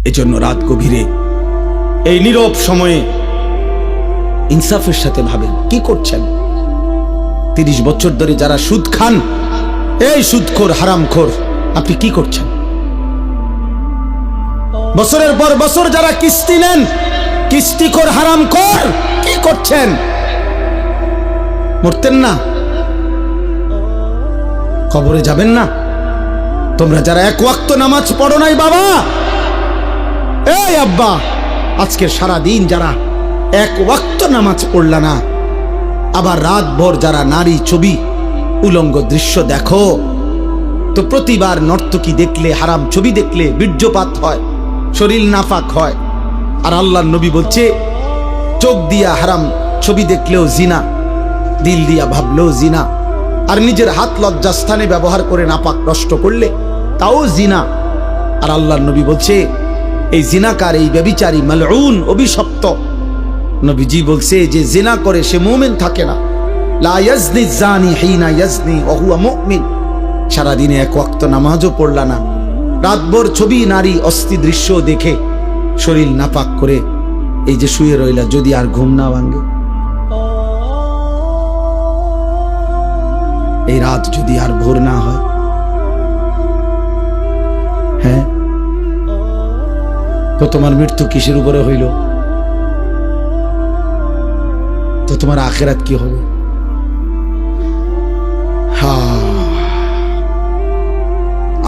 এজন্য রাত গভীরে এই নীরব সময়ে ইনসাফের সাথে ভাবেন কি করছেন। 30 বছর ধরে যারা সুদ খান, এই সুদখোর হারামখোর, আপনি কি করছেন? বছরের পর বছর যারা কিস্তি নেন, কিস্তিখোর হারামখোর, কি করছেন? মরতেন না? কবরে যাবেন না? তোমরা যারা এক ওয়াক্ত নামাজ পড়ো নাই বাবা, এই আব্বা, আজকের সারা দিন যারা এক ওয়াক্ত নামাজ পড়লা না, আবার রাত ভর যারা নারী ছবি উলঙ্গ দৃশ্য দেখো, তো প্রতিবার নর্তকী দেখলে, হারাম ছবি দেখলে বীর্যপাত হয়, শরীর নাফাক হয়। আর আল্লাহর নবী বলছে চোখ দিয়া হারাম ছবি দেখলেও জিনা, দিল দিয়া ভাবলেও জিনা, আর নিজের হাত লজ্জাস্থানে ব্যবহার করে নাপাক নষ্ট করলে তাও জিনা। আর আল্লাহর নবী বলছে এই জিনাকার, এই ব্যভিচারী, মালউন, অভিশপ্ত। নবীজি বলছে যে জিনা করে সে মুমিন থাকে না। লা ইয়াজনি জানি হিনা ইয়াজনি ওয়া হুয়া মুমিন। সারাদিনে এক ওয়াক্ত নামাজও পড়লা না, রাতভর ছবি নারী অস্থি দৃশ্য দেখে শরীর নাপাক করে এই যে শুয়ে রইলা, যদি আর ঘুম না ভাঙে, এই রাত যদি আর ভোর না হয়, হ্যাঁ, তো তোমার মৃত্যু কিসের উপরে হইল? তো তোমার আখিরাত কি হবে?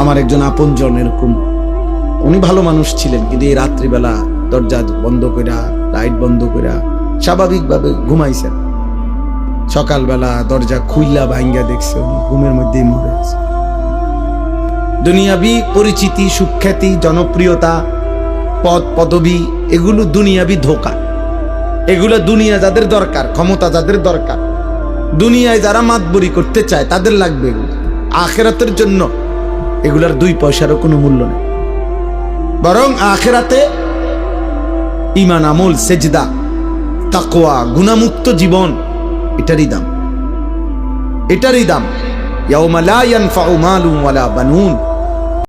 আমার একজন আপনজন এরকম, উনি ভালো মানুষ ছিলেন, কিন্তু এই রাত্রিবেলা দরজা বন্ধ কইরা, লাইট বন্ধ কইরা স্বাভাবিকভাবে ঘুমাইছেন। সকালবেলা দরজা খুইলা ভাঙ্গা দেখছে উনি ঘুমের মধ্যেই মরে আছে। দুনিয়াবি পরিচিতি, সুখ্যাতি, জনপ্রিয়তা, পদ পদবি, এগুলো দুনিয়াবি ধোঁকা। এগুলো দুনিয়া যাদের দরকার, ক্ষমতা যাদের দরকার, দুনিয়ায় যারা মাতবরি করতে চায় তাদের লাগবে এগুলো। আখিরাতের জন্য এগুলার 2 পয়সারও কোনো মূল্য নেই। বরং আখিরাতে ঈমান, আমল, সেজদা, তাকওয়া, গুনাহমুক্ত জীবন, এটারই দাম, এটারই দাম। ইয়াউমা লা ইয়ানফাউ মালুন ওয়ালা বানুন